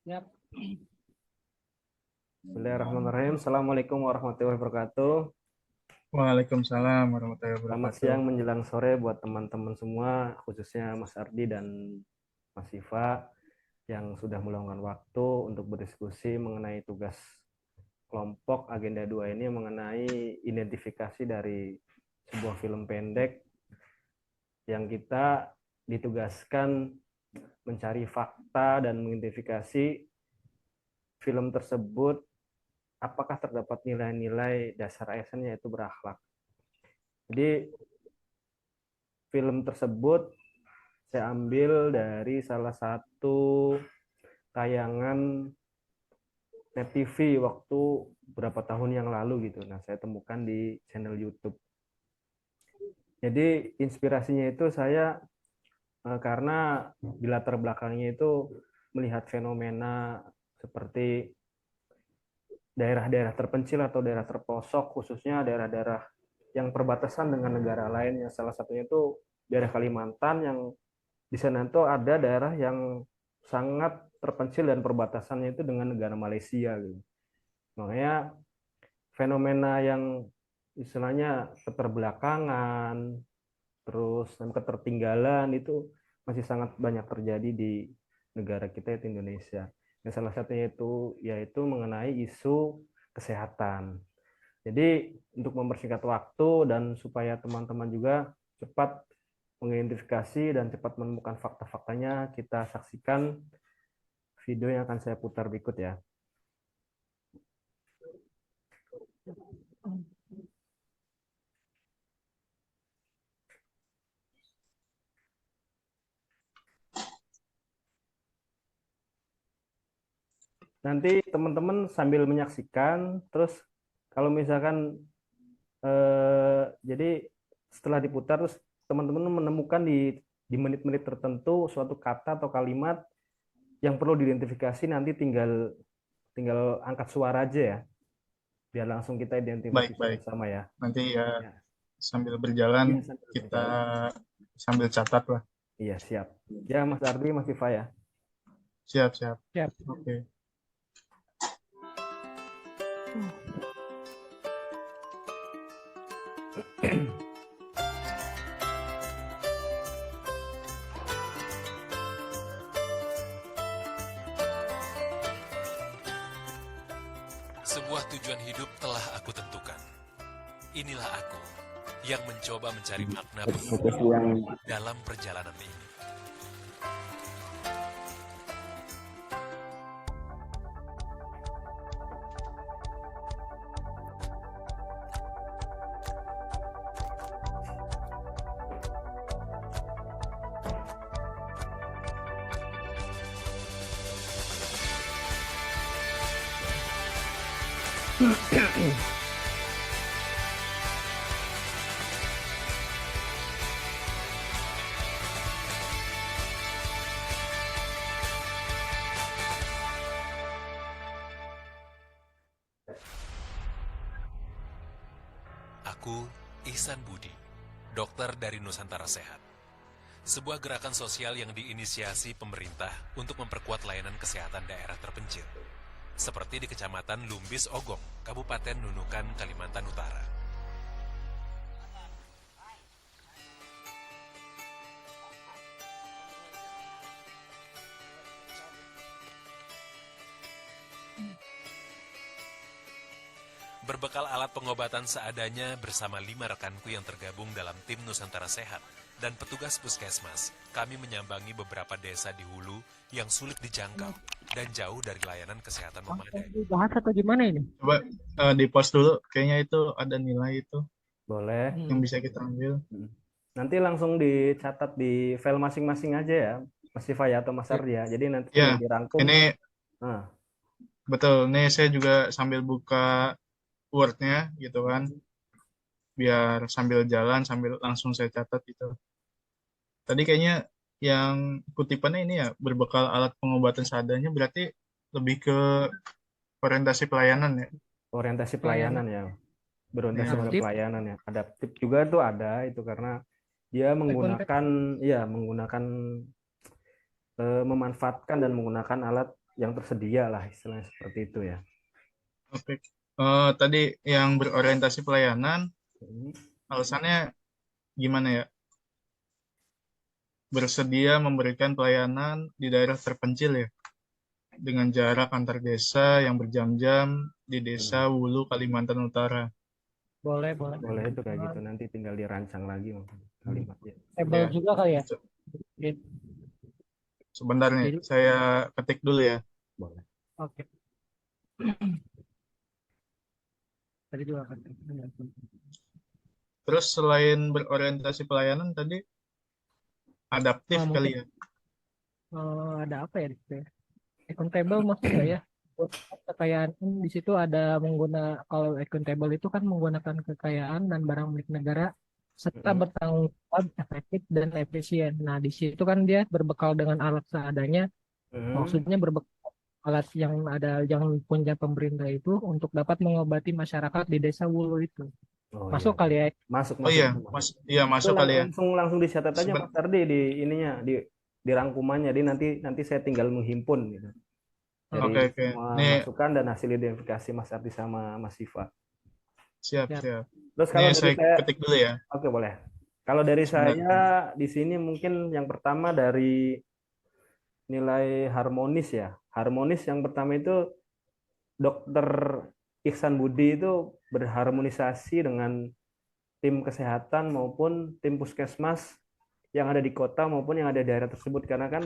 Yap. Bismillahirrahmanirrahim. Assalamualaikum warahmatullahi wabarakatuh. Waalaikumsalam warahmatullahi Selamat wabarakatuh. siang menjelang sore buat teman-teman semua, khususnya Mas Ardi dan Mas Siva yang sudah meluangkan waktu untuk berdiskusi mengenai tugas kelompok Agenda 2 ini mengenai identifikasi dari sebuah film pendek yang kita ditugaskan mencari fakta dan mengidentifikasi film tersebut apakah terdapat nilai-nilai dasar ASN yaitu berakhlak. Jadi film tersebut saya ambil dari salah satu tayangan Net TV waktu berapa tahun yang lalu gitu. Nah, saya temukan di channel YouTube. Jadi inspirasinya itu saya karena di latar belakangnya itu melihat fenomena seperti daerah-daerah terpencil atau daerah terpelosok, khususnya daerah-daerah yang perbatasan dengan negara lain. Yang salah satunya itu daerah Kalimantan, yang di sana itu ada daerah yang sangat terpencil dan perbatasannya itu dengan negara Malaysia gitu. Makanya fenomena yang istilahnya keterbelakangan, terus ketertinggalan itu masih sangat banyak terjadi di negara kita yaitu Indonesia. Dan salah satunya itu yaitu mengenai isu kesehatan. Jadi untuk mempersingkat waktu dan supaya teman-teman juga cepat mengidentifikasi dan cepat menemukan fakta-faktanya, kita saksikan video yang akan saya putar berikut ya. Nanti teman-teman sambil menyaksikan, terus kalau misalkan jadi setelah diputar terus teman-teman menemukan di menit-menit tertentu suatu kata atau kalimat yang perlu diidentifikasi, nanti tinggal tinggal angkat suara aja ya, biar langsung kita identifikasi Baik-baik. sama ya. Nanti ya Ya, sambil berjalan iya sambil kita berjalan. sambil catat lah. Iya siap. Ya Mas Ardi, Mas Viva ya. Siap-siap. Yap. Oke. Sebuah tujuan hidup telah aku tentukan. Inilah aku yang mencoba mencari makna dalam perjalanan ini. Aku Ihsan Budi, dokter dari Nusantara Sehat. Sebuah gerakan sosial yang diinisiasi pemerintah untuk memperkuat layanan kesehatan daerah terpencil, seperti di Kecamatan Lumbis Ogong, Kabupaten Nunukan, Kalimantan Utara. Berbekal alat pengobatan seadanya bersama 5 rekanku yang tergabung dalam tim Nusantara Sehat dan petugas puskesmas, kami menyambangi beberapa desa di hulu yang sulit dijangkau dan jauh dari layanan kesehatan memadai. Bahas atau gimana ini? Coba di pause dulu. Kayaknya itu ada nilai itu Boleh. yang bisa kita ambil. Nanti langsung dicatat di file masing-masing aja ya, Mas Siva ya atau Mas Ardi ya. Jadi nanti tinggal Ya, dirangkum. ini Nah, betul. Nih saya juga sambil buka Word-nya gitu kan. Biar sambil jalan sambil langsung saya catat itu. Tadi kayaknya yang kutipannya ini ya berbekal alat pengobatan seadanya berarti lebih ke orientasi pelayanan ya. orientasi Pelayanan. pelayanan ya, berorientasi Ya, pada Adaptif. pelayanan ya. Adaptif juga tuh ada itu karena dia Konteks. menggunakan ya menggunakan memanfaatkan dan menggunakan alat yang tersedia lah istilahnya seperti itu ya. Oke. Tadi yang berorientasi pelayanan, Hmm. alasannya gimana ya? Bersedia memberikan pelayanan di daerah terpencil ya, dengan jarak antar desa yang berjam-jam di desa Wulu, Kalimantan Utara. Boleh, boleh. Boleh itu kayak gitu, nanti tinggal dirancang lagi mungkin kalimatnya. Table Ya, juga kali ya. Gitu. sebentar nih, Jadi- saya ketik dulu ya. Boleh. Oke. Tadi juga kan. Terus selain berorientasi pelayanan tadi, adaptif Mungkin kali ya. ada apa ya? Accountable masuk nggak ya? Buat kekayaan di situ ada kalau accountable itu kan menggunakan kekayaan dan barang milik negara serta bertanggung jawab, efektif dan efisien. Nah, di situ kan dia berbekal dengan alat seadanya, maksudnya berbekal alat yang ada yang punya pemerintah itu untuk dapat mengobati masyarakat di desa Wulu itu. Oh Masuk iya. kali ya? Masuk, Oh iya, masuk. iya Itu masuk kali ya. langsung dicatat aja Seben- Mas Ardi di ininya, di rangkumannya. Jadi nanti saya tinggal menghimpun gitu. Dari Oke, oke. semua Nih, masukan dan hasil identifikasi Mas Ardi sama Mas Siva. siap, Siap. siap. Terus kalau Nih dari saya saya, ketik dulu ya. oke boleh. Kalau dari Sebentar. saya di sini mungkin yang pertama dari nilai harmonis ya. Harmonis yang pertama itu Dokter Iksan Budi itu berharmonisasi dengan tim kesehatan maupun tim puskesmas yang ada di kota maupun yang ada di daerah tersebut, karena kan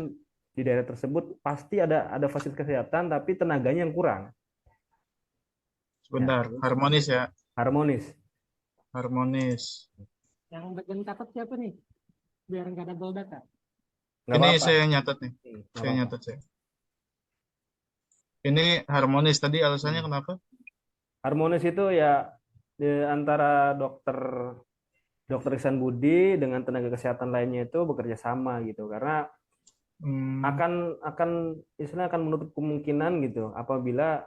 di daerah tersebut pasti ada fasilitas kesehatan tapi tenaganya yang kurang. Sebentar, Ya, harmonis ya. harmonis. Harmonis. Yang bagian catat siapa nih? Biar nggak double data. Nggak Ini apa-apa. saya nyatet nih. Nggak Saya apa-apa. nyatet saya. Ini harmonis tadi alasannya kenapa? Harmonis itu ya di antara dokter Iksan Budi dengan tenaga kesehatan lainnya itu bekerja sama gitu, karena Hmm, akan istilahnya akan menutup kemungkinan gitu apabila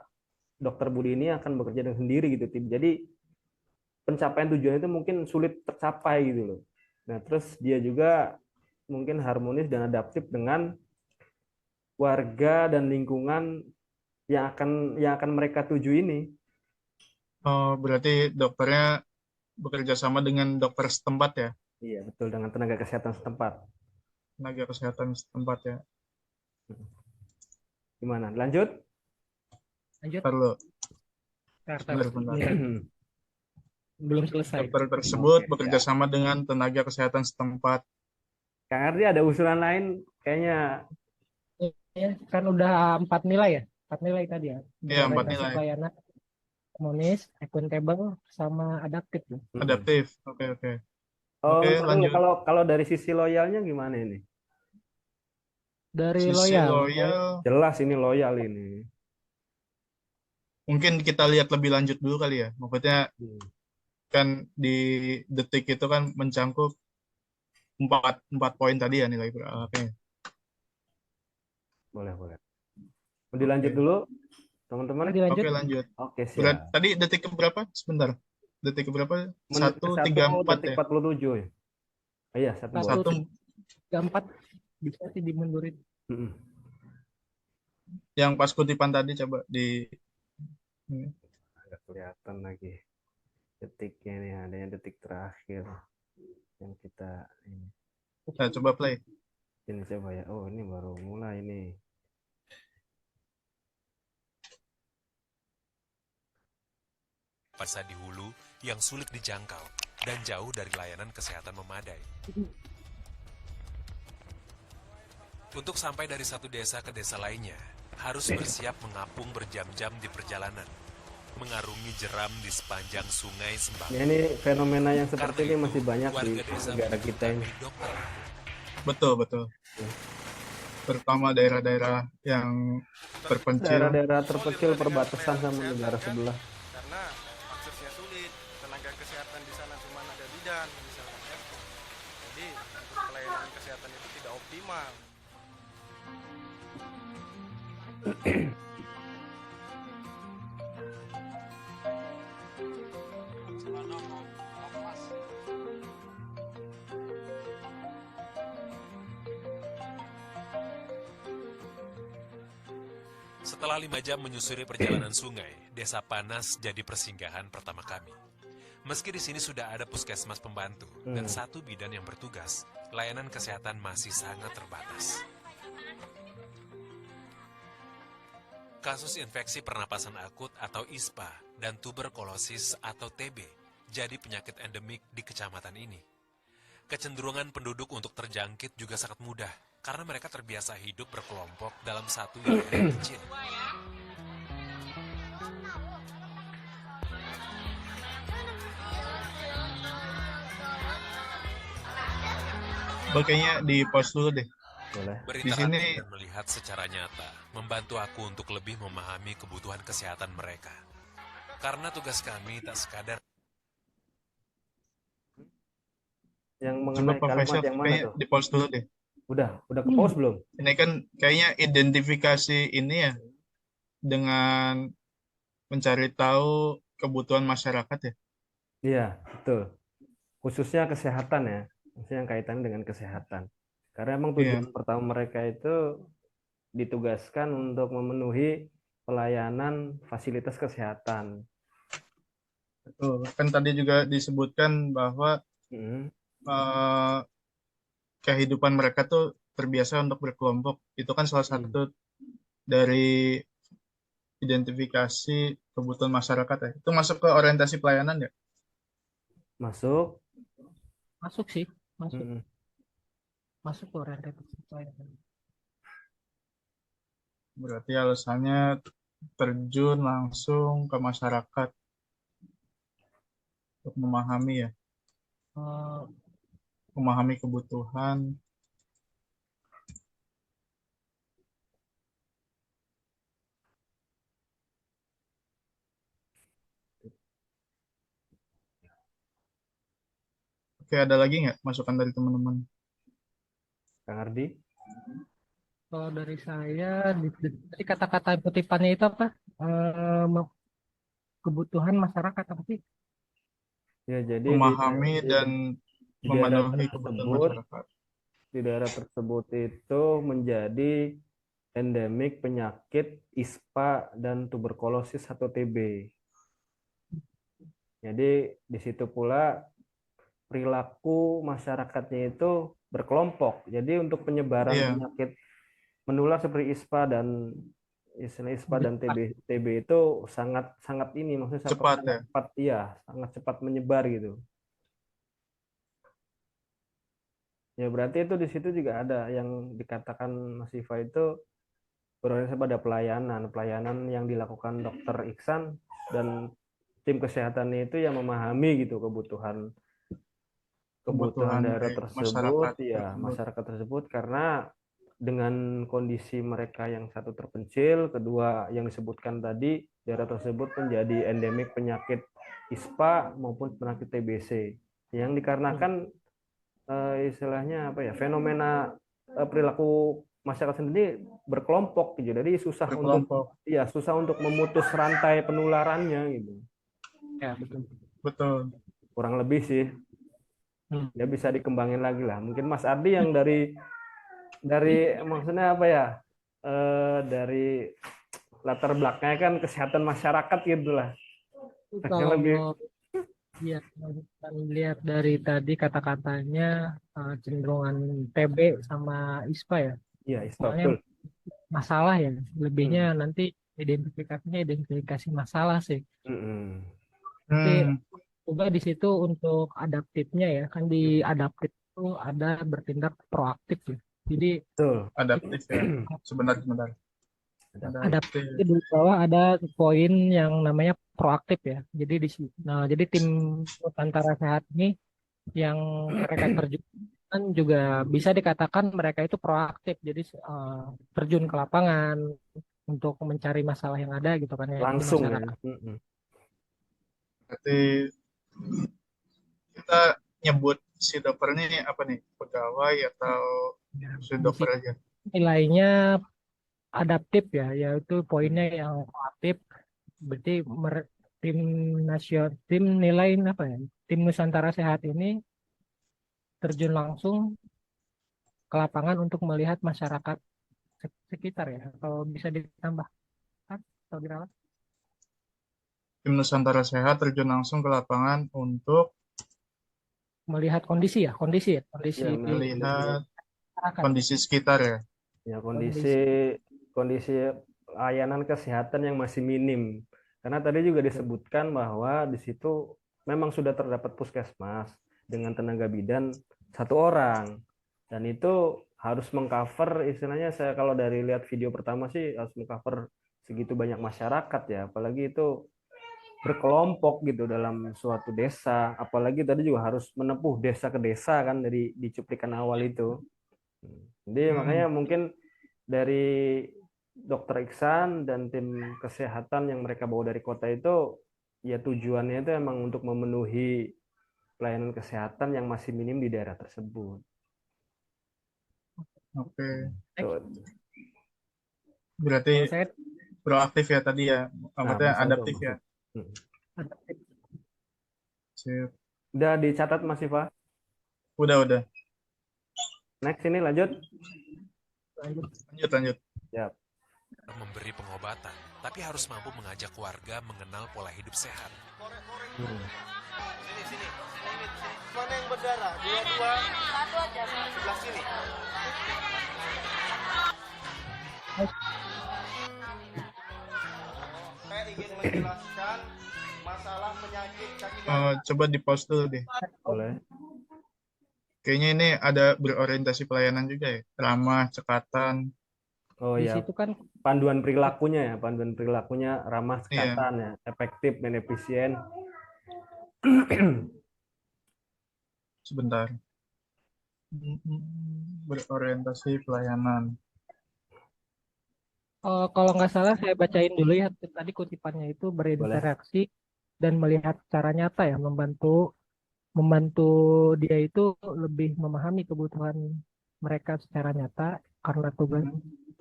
dokter Budi ini akan bekerja dengan sendiri gitu tim. Jadi pencapaian tujuan itu mungkin sulit tercapai gitu loh. Nah, terus dia juga mungkin harmonis dan adaptif dengan warga dan lingkungan yang akan mereka tuju ini. berarti dokternya bekerja sama dengan dokter setempat ya, Iya, betul, dengan tenaga kesehatan setempat. tenaga kesehatan setempat ya. Gimana? Lanjut? Lanjut. Perlu. Kartu. Benar-benar. Belum selesai. Dokter tersebut Oke, bekerja ya. sama dengan tenaga kesehatan setempat. Kang Ardi ada usulan lain? Kayaknya Ya, kan udah 4 nilai ya? 4 nilai tadi ya. Iya, 4 Berorientasi nilai. pelayanan, harmonis, accountable, sama adaptif. Ya. Adaptif. Oke, oke. Oh, Oke, ntar dulu. lanjut. Kalau dari sisi loyalnya gimana ini? Dari Sisi loyal. loyal, Jelas ini loyal ini. mungkin kita lihat lebih lanjut dulu kali ya. Maksudnya kan di detik itu kan mencangkup 4 poin tadi ya nilai berapa. Boleh, boleh. Mau dilanjut Oke. dulu, teman-teman? Dilanjut. Oke, lanjut. Oke, Berat, siap. tadi detik ke berapa? Sebentar. Detik ke berapa? Menit ke 1:34 detik ya. 47 ya. Iya, 1, 1 3, 4 bisa sih dimundurin. yang pas kutipan tadi coba di ini. Nggak kelihatan lagi detiknya nih, adanya detik terakhir yang kita ini. Nah, coba play. Ini coba ya. Oh, ini baru mulai ini. Pasar di hulu yang sulit dijangkau dan jauh dari layanan kesehatan memadai. Untuk sampai dari satu desa ke desa lainnya, harus bersiap mengapung berjam-jam di perjalanan, mengarungi jeram di sepanjang sungai Sembang. Ya, ini fenomena yang seperti Karena ini itu, masih banyak di warga desa negara kita ini. membutuhkan dokter. Betul, betul. Terutama daerah-daerah yang terpencil. Daerah-daerah terpencil perbatasan sama negara sebelah. Karena aksesnya sulit, tenaga kesehatan di sana cuma ada bidan misalkan ya. Jadi untuk pelayanan kesehatan itu tidak optimal. Setelah 5 jam menyusuri perjalanan sungai, Desa Panas jadi persinggahan pertama kami. Meski di sini sudah ada puskesmas pembantu dan satu bidan yang bertugas, layanan kesehatan masih sangat terbatas. Kasus infeksi pernapasan akut atau ISPA dan tuberkulosis atau TB jadi penyakit endemik di kecamatan ini. Kecenderungan penduduk untuk terjangkit juga sangat mudah karena mereka terbiasa hidup berkelompok dalam satu wilayah yang kecil. Kayaknya di pause dulu deh. Boleh. Di Berinteraksi sini dan melihat secara nyata membantu aku untuk lebih memahami kebutuhan kesehatan mereka. Karena tugas kami tak sekadar Yang coba mengenai Pak kalimat Faisal yang mana kayaknya tuh? di pause dulu deh. Udah ke pause belum? Ini kan kayaknya identifikasi ini ya dengan mencari tahu kebutuhan masyarakat ya. Iya, betul. Khususnya kesehatan ya, khususnya yang kaitannya dengan kesehatan. Karena emang Iya, tujuan pertama mereka itu ditugaskan untuk memenuhi pelayanan fasilitas kesehatan. betul. Kan tadi juga disebutkan bahwa Mm, eh, kehidupan mereka tuh terbiasa untuk berkelompok. Itu kan salah mm. satu dari identifikasi kebutuhan masyarakat ya. Itu masuk ke orientasi pelayanan ya. Masuk. Masuk sih, masuk. Mm, Masuk ke orientasi pelayanan. Berarti alasannya terjun langsung ke masyarakat untuk memahami ya, Eh, memahami kebutuhan. Oke, ada lagi nggak masukan dari teman-teman? Kang Ardi? Kalau dari saya, di kata-kata kutipannya itu apa? Kebutuhan masyarakat apa sih? Ya, jadi Memahami dan di daerah memenuhi kebutuhan tersebut, masyarakat. itu menjadi endemik penyakit ISPA dan tuberkulosis atau TB. Jadi di situ pula perilaku masyarakatnya itu berkelompok. Jadi untuk penyebaran Iya, penyakit menular seperti ISPA dan istilah ISPA dan TB itu sangat sangat ini maksudnya cepat sangat ya. cepat, iya, sangat cepat menyebar gitu. Ya berarti itu di situ juga ada yang dikatakan Mas Siva itu berorientasi pada pelayanan yang dilakukan Dokter Iksan dan tim kesehatannya itu yang memahami gitu kebutuhan daerah dari tersebut, masyarakat ya tersebut. masyarakat tersebut, karena dengan kondisi mereka yang satu terpencil, kedua yang disebutkan tadi, daerah tersebut menjadi endemik penyakit ISPA maupun penyakit TBC yang dikarenakan istilahnya apa ya, fenomena perilaku masyarakat sendiri berkelompok gitu, jadi Berkelompok. susah untuk memutus rantai penularannya gitu, Ya, betul. Betul. kurang lebih sih. Ya bisa dikembangin lagi lah, mungkin Mas Ardi yang dari maksudnya apa ya, dari latar belakangnya kan kesehatan masyarakat gitu lah, yang lebih. Kalau ya, kita lihat dari tadi kata-katanya cenderungan TB sama ISPA ya. Iya, Soalnya betul. masalah ya, lebihnya nanti identifikasi masalah sih. Mm-mm. Nanti Hmm, juga di situ untuk adaptifnya ya, kan di adaptif itu ada bertindak proaktif ya. Jadi Betul. adaptif ya. Sebentar. adaptif Adaptif. di bawah ada poin yang namanya proaktif ya. Jadi jadi tim Nusantara Sehat ini yang mereka terjunkan juga bisa dikatakan mereka itu proaktif. Jadi terjun ke lapangan untuk mencari masalah yang ada gitu kan ya di Langsung ya. masyarakat. Mm-mm. Berarti kita nyebut si dokter ini apa nih? Pegawai atau Ya, si di dokter situ aja? nilainya adaptif ya, yaitu poinnya yang proaktif. Berarti tim nilai apa ya? Tim Nusantara Sehat ini terjun langsung ke lapangan untuk melihat masyarakat sekitar ya. Kalau bisa ditambah. atau dirawat? Tim Nusantara Sehat terjun langsung ke lapangan untuk Melihat kondisi ya, kondisi Ya, melihat masyarakat. kondisi sekitar ya. ya kondisi kondisi layanan kesehatan yang masih minim. Karena tadi juga disebutkan bahwa di situ memang sudah terdapat puskesmas dengan tenaga bidan 1 orang. Dan itu harus mengcover, istilahnya saya kalau dari lihat video pertama sih harus mengcover segitu banyak masyarakat ya. Apalagi itu berkelompok gitu dalam suatu desa. Apalagi tadi juga harus menempuh desa ke desa kan dari di cuplikan awal itu. Jadi makanya mungkin dari Dokter Iksan dan tim kesehatan yang mereka bawa dari kota itu ya tujuannya itu emang untuk memenuhi pelayanan kesehatan yang masih minim di daerah tersebut. Oke. Tuh. Berarti Kalau saya proaktif ya tadi ya. Maksudnya masa itu adaptif masuk. ya. adaptif. Sip. Udah dicatat Mas Siva? Udah. Next ini lanjut. Lanjut. Ya. Memberi pengobatan, tapi harus mampu mengajak warga mengenal pola hidup sehat. Sini. Mana yang berdarah? Dua-dua. Satu aja. Sebelah sini. Saya ingin menjelaskan masalah penyakit kaki gatal. Coba di pause dulu deh. Boleh. Kayaknya ini ada berorientasi pelayanan juga ya. Ramah, cekatan. Oh Di ya, situ kan panduan perilakunya ramah, Iya. cekatan ya, efektif dan efisien. Sebentar. Berorientasi pelayanan. kalau nggak salah saya bacain dulu ya tadi kutipannya itu berinteraksi dan melihat secara nyata ya membantu dia itu lebih memahami kebutuhan mereka secara nyata karena tugas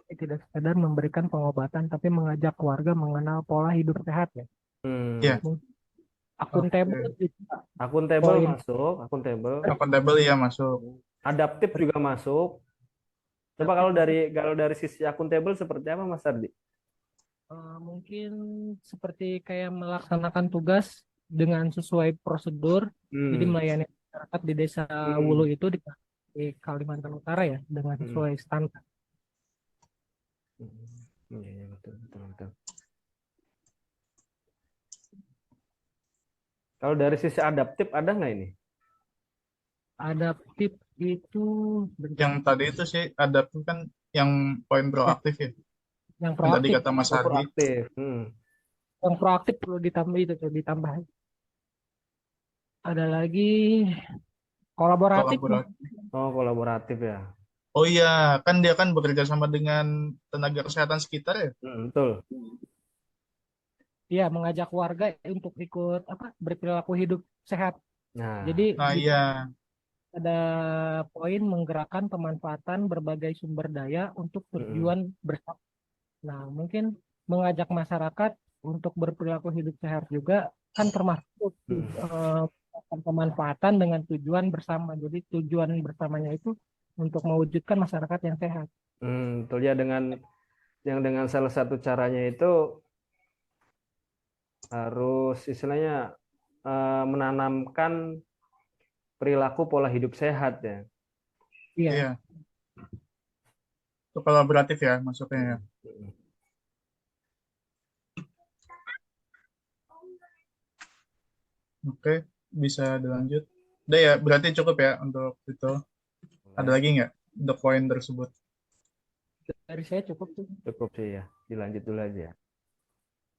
tidak sekedar memberikan pengobatan tapi mengajak warga mengenal pola hidup sehat ya. Iya. Akuntabel Akuntabel Poin. masuk, akuntabel. Akuntabel ya masuk. Adaptif juga masuk. Coba kalau dari sisi akuntabel seperti apa Mas Ardi? mungkin seperti kayak melaksanakan tugas dengan sesuai prosedur. Jadi melayani masyarakat di desa Wulu itu di Kalimantan Utara ya dengan sesuai standar. Iya, betul. Kalau dari sisi adaptif ada nggak ini? Adaptif itu Yang tadi itu sih adaptif kan yang poin proaktif ya. yang Yang tadi proaktif. kata Mas Ardi. Proaktif. Yang proaktif perlu ditambah. Ada lagi kolaboratif. Oh, kolaboratif ya. Oh iya, kan dia kan bekerja sama dengan tenaga kesehatan sekitar ya. Betul. Iya, mengajak warga untuk ikut berperilaku hidup sehat. Nah, Jadi Iya. ada poin menggerakkan pemanfaatan berbagai sumber daya untuk tujuan bersama. Nah, mungkin mengajak masyarakat untuk berperilaku hidup sehat juga kan termasuk pemanfaatan dengan tujuan bersama. Jadi tujuan bersamanya itu untuk mewujudkan masyarakat yang sehat. betul ya, dengan salah satu caranya itu harus istilahnya menanamkan perilaku pola hidup sehat ya. Iya. Itu kolaboratif ya maksudnya ya. Oke, bisa dilanjut. Udah ya, berarti cukup ya untuk itu. Ada lagi nggak untuk poin tersebut? Dari saya cukup tuh. Cukup sih ya, dilanjut dulu aja.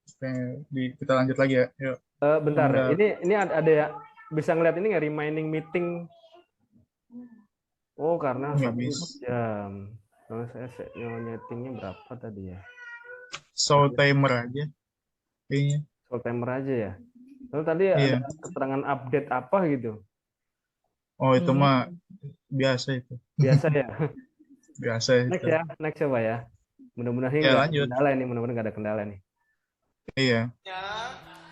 Oke, kita lanjut lagi ya. Yuk. Bentar, ini ada ya, bisa ngeliat ini nggak remaining meeting? Oh, karena Nggak 1 bisa. jam. Kalau saya nyetingnya berapa tadi ya? Show timer aja. Kayaknya. Show timer aja ya. Lalu tadi Iya. ada keterangan update apa gitu? Oh, itu mah biasa itu. Biasa ya. Biasa Next itu. ya, next coba ya. Mudah-mudahan Ya, nggak ada lanjut. kendala ini, mudah-mudahan nggak ada kendala nih. Iya.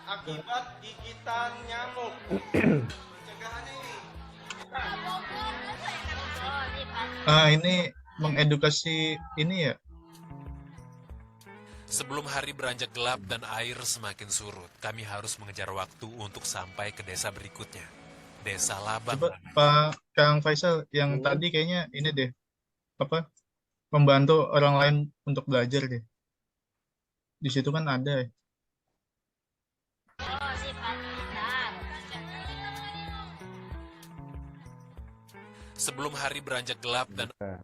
Akibat gigitan nyamuk. Pencegahannya ini. Ini mengedukasi ini ya. Sebelum hari beranjak gelap dan air semakin surut, kami harus mengejar waktu untuk sampai ke desa berikutnya. Desa Labang. Coba Pak Kang Faisal yang Hmm. tadi kayaknya ini deh, apa, membantu orang lain untuk belajar deh. Di situ kan ada ya. Sebelum hari beranjak gelap dan Bukan.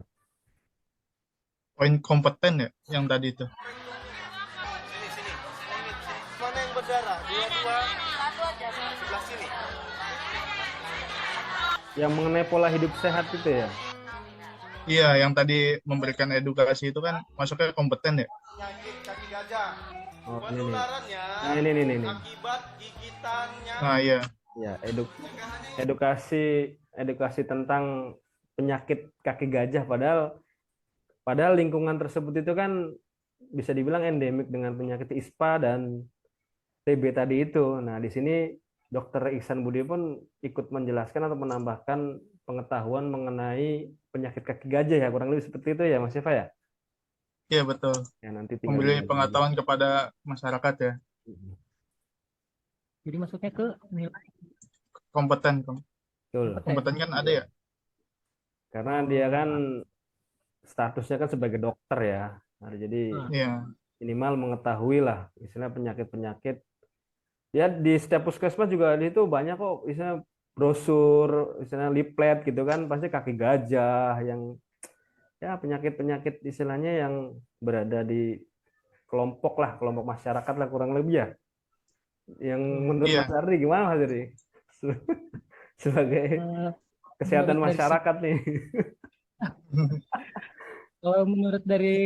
Poin kompeten ya yang tadi itu. Sini, sini. Mana yang berdarah? Dua-dua sebelah sini. Yang mengenai pola hidup sehat itu ya. Iya, yang tadi memberikan edukasi itu kan masuknya kompeten ya. Penyakit kaki gajah. Oh, ini nih. Penularannya Nah, ini. akibat gigitannya. Nah, iya. Ya, edukasi tentang penyakit kaki gajah, padahal lingkungan tersebut itu kan bisa dibilang endemik dengan penyakit ISPA dan TB tadi itu. Nah, di sini Dokter Ihsan Budi pun ikut menjelaskan atau menambahkan pengetahuan mengenai penyakit kaki gajah ya, kurang lebih seperti itu ya Mas Siva ya. Iya, betul. Ya, nanti tinggal Memberi dibagi. pengetahuan kepada masyarakat ya. Jadi masuknya ke nilai Kompeten. Betul. Kompeten kan ada ya. Karena dia kan statusnya kan sebagai dokter ya. Nah, jadi Iya. minimal mengetahui lah istilah penyakit-penyakit. Ya di setiap puskesmas juga di itu banyak kok istilah brosur, istilah leaflet gitu kan, pasti kaki gajah yang ya penyakit-penyakit istilahnya yang berada di kelompok masyarakat lah kurang lebih ya. Yang menurut Iya. Mas Ardi gimana Mas Ardi? Sebagai kesehatan menurut dari masyarakat nih. Kalau menurut dari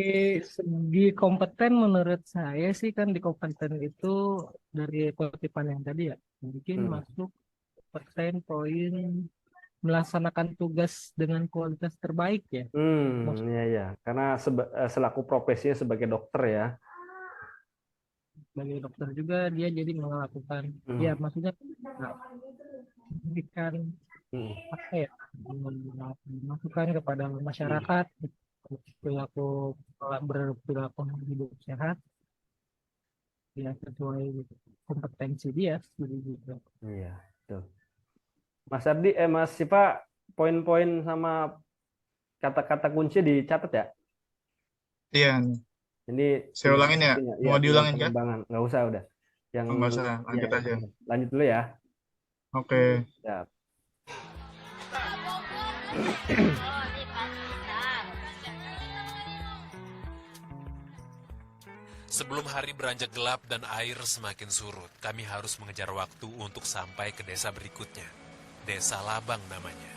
segi kompeten, menurut saya sih kan di kompeten itu dari kutipan yang tadi ya, mungkin masuk persen poin melaksanakan tugas dengan kualitas terbaik ya. Ya. Karena selaku profesinya sebagai dokter ya. Sebagai dokter juga dia jadi melakukan, ya maksudnya memberikan apa ya, masukan kepada masyarakat berperilaku hidup sehat ya sesuai kompetensi dia gitu. Iya, betul. Mas Ardi, Mas Siva, poin-poin sama kata-kata kunci dicatat ya. Iya. Ini Saya ulangin ya. Mau diulangin kan? pengembangan. Nggak usah udah. Yang Nggak usah, lanjut aja. Lanjut dulu ya. Oke. Siap. sebelum hari beranjak gelap dan air semakin surut, kami harus mengejar waktu untuk sampai ke desa berikutnya. Desa Labang namanya.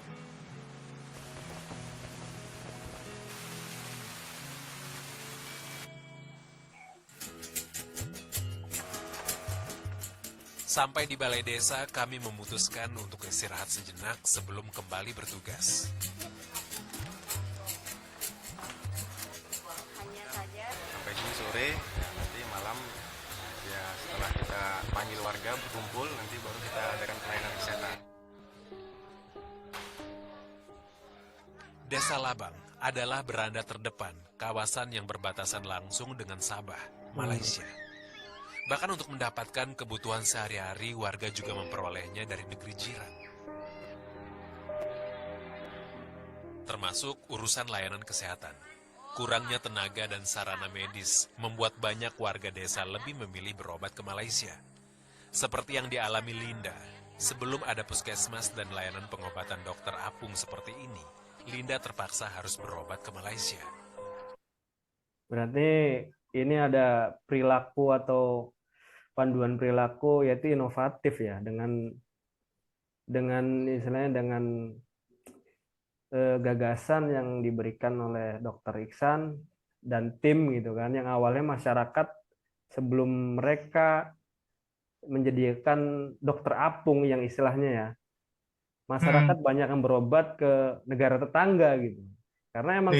Sampai di balai desa, kami memutuskan untuk istirahat sejenak sebelum kembali bertugas. Sampai sini sore, ya nanti malam ya setelah kita panggil warga berkumpul, nanti baru kita adakan pelayanan kesehatan. Desa Labang adalah beranda terdepan kawasan yang berbatasan langsung dengan Sabah, Malaysia. Bahkan untuk mendapatkan kebutuhan sehari-hari, warga juga memperolehnya dari negeri jiran. Termasuk urusan layanan kesehatan. Kurangnya tenaga dan sarana medis membuat banyak warga desa lebih memilih berobat ke Malaysia. Seperti yang dialami Linda, sebelum ada puskesmas dan layanan pengobatan dokter apung seperti ini, Linda terpaksa harus berobat ke Malaysia. Berarti ini ada perilaku atau panduan perilaku yaitu inovatif ya dengan istilahnya dengan gagasan yang diberikan oleh Dokter Ihsan dan tim gitu kan, yang awalnya masyarakat sebelum mereka menjadikan dokter apung yang istilahnya ya, masyarakat banyak yang berobat ke negara tetangga gitu, karena emang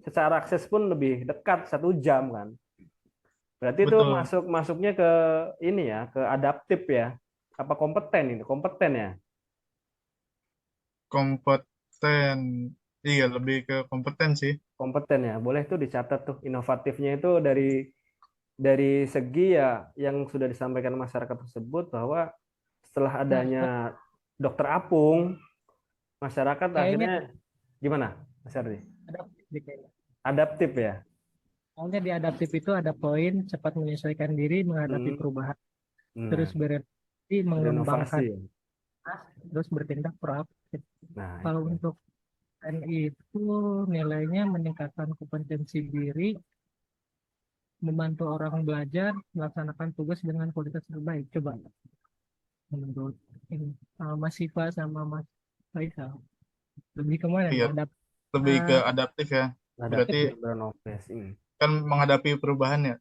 secara akses pun lebih dekat 1 jam kan. Berarti itu masuknya ke ini ya, ke adaptif ya, apa kompeten ya? Kompeten, iya lebih ke kompeten sih. Kompeten ya, boleh tuh dicatat tuh inovatifnya itu dari dari segi ya yang sudah disampaikan masyarakat tersebut bahwa setelah adanya dokter apung, masyarakat kayaknya akhirnya gimana, Mas Ardi? adaptif deh kayaknya. Adaptif ya. Soalnya di adaptif itu ada poin cepat menyesuaikan diri menghadapi Hmm. perubahan, terus Nah, berenovasi, berinovasi mengembangkan, ya. terus bertindak proaktif. Nah, Kalau itu. untuk TNI itu nilainya meningkatkan kompetensi diri, membantu orang belajar, melaksanakan tugas dengan kualitas terbaik. Coba menurut ini Mas Siva sama Mas Faisal lebih kemana nih? Iya, Ada lebih ke adaptif ya. Adaptif Berarti dan berinovasi. kan menghadapi perubahan ya.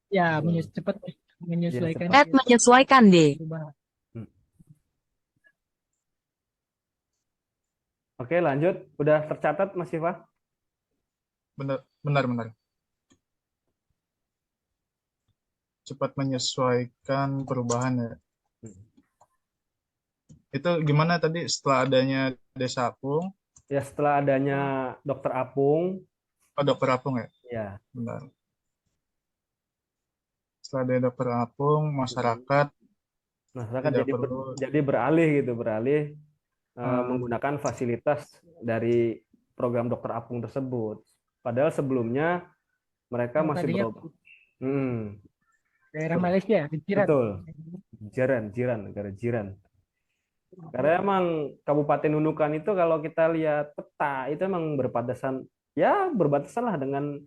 ya Hmm. cepat menyesuaikan cepat. diri menyesuaikan deh. perubahan. Hmm. Oke, lanjut. Udah tercatat, Mas Siva? Benar, benar, benar. Cepat menyesuaikan perubahan ya. Hmm. Itu gimana tadi setelah adanya Desa Apung, Ya, setelah adanya dokter apung, dokter Apung ya? ya, Benar. Setelah ada dokter Apung, masyarakat masyarakat tidak jadi perlu jadi beralih gitu, beralih eh, menggunakan fasilitas dari program dokter apung tersebut. Padahal sebelumnya mereka Yang masih tadinya berobat. Hmm, daerah Malaysia di Jiran. betul. Jiran, negara jiran. Karena emang Kabupaten Nunukan itu kalau kita lihat peta itu emang berbatasan lah dengan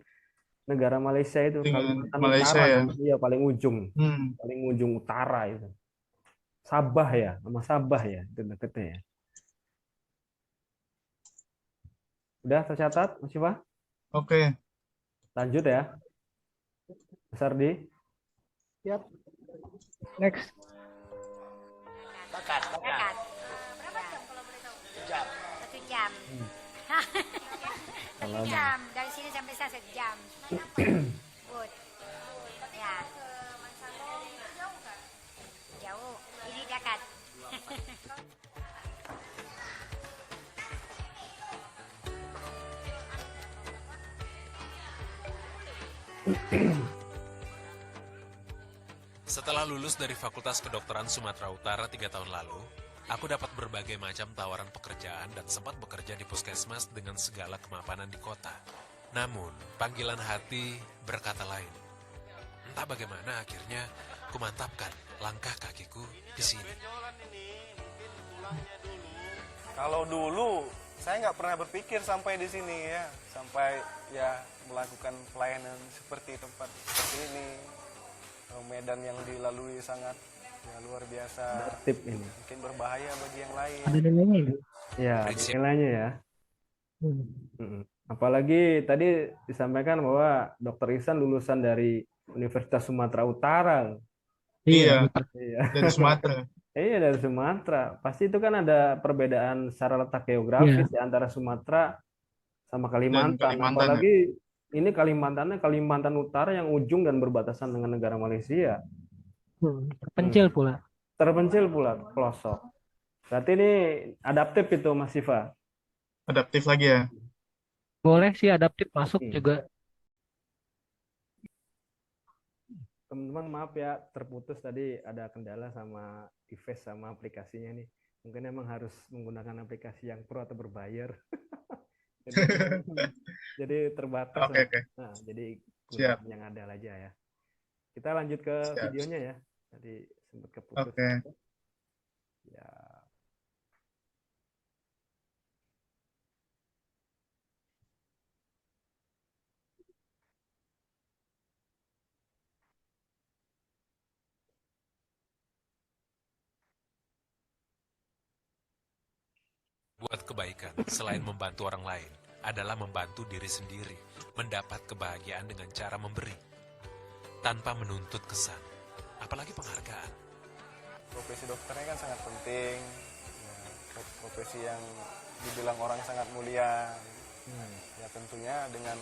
negara Malaysia itu, dengan Kalimantan Malaysia Utara ya. kan, iya Hmm, paling ujung utara itu. Sabah ya, sama Sabah ya, itu deketnya ya. Udah tercatat, Mas Siva? Oke. Lanjut ya, Mas Ardi. Siap. Next. Dekat. Berapa jam kalau boleh tahu? Jam. 1 jam. Kalau 1 jam dari sini sampai sana 1 jam. Good. Ya. Jauh. Ini dekat. Setelah lulus dari Fakultas Kedokteran Sumatera Utara 3 tahun lalu, aku dapat berbagai macam tawaran pekerjaan dan sempat bekerja di puskesmas dengan segala kemapanan di kota. Namun, panggilan hati berkata lain. Entah bagaimana akhirnya kumantapkan langkah kakiku di sini. Kalau dulu saya nggak pernah berpikir sampai di sini ya, sampai ya melakukan pelayanan seperti tempat seperti ini. Medan yang dilalui sangat ya, luar biasa. tip ini. Mungkin berbahaya bagi yang lain. Ada nilainya itu. Ya, Prinsip. nilainya ya. Apalagi tadi disampaikan bahwa Dr. Ihsan lulusan dari Universitas Sumatera Utara. Iya, Iya. dari Sumatera. Iya, dari Sumatera. Pasti itu kan ada perbedaan secara letak geografis ya, antara Sumatera sama Kalimantan. Kalimantan, Apalagi ini Kalimantan Utara yang ujung dan berbatasan dengan negara Malaysia. Terpencil pula. Terpencil pula, pelosok. Berarti ini adaptif itu, Mas Siva. Adaptif lagi ya. Boleh sih adaptif masuk juga. Teman-teman maaf ya, terputus tadi ada kendala sama device sama aplikasinya nih. Mungkin emang harus menggunakan aplikasi yang pro atau berbayar. Jadi terbatas. Oke, oke. Nah, jadi Siap. yang ada aja ya. Kita lanjut ke Siap. videonya ya. Tadi sempat keputus. Oke. Ya. Buat kebaikan, selain membantu orang lain, adalah membantu diri sendiri, mendapat kebahagiaan dengan cara memberi, tanpa menuntut kesan, apalagi penghargaan. Profesi dokternya kan sangat penting. Ya, profesi yang dibilang orang sangat mulia. Ya tentunya dengan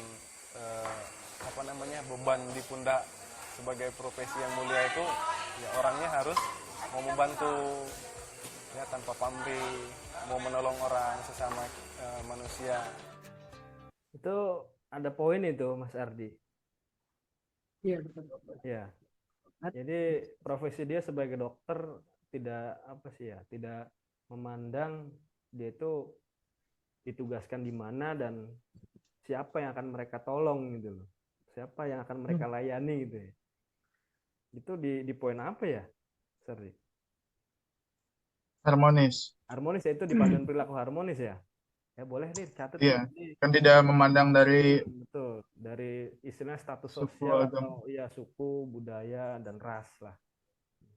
beban di pundak sebagai profesi yang mulia itu, ya orangnya harus mau membantu, ya tanpa pamrih, mau menolong orang sesama manusia. Itu ada poin itu, Mas Ardi. Iya betul. Ya, jadi profesi dia sebagai dokter tidak apa sih ya, tidak memandang dia itu ditugaskan di mana dan siapa yang akan mereka tolong gitu loh. Siapa yang akan mereka layani gitu ya. Itu di poin apa ya? Sorry. Harmonis. Harmonis ya, itu di panduan perilaku harmonis ya. Ya boleh nih catat Iya, ini. kan tidak memandang dari Betul, dari istilah status suku sosial agama. atau ya suku, budaya dan ras lah.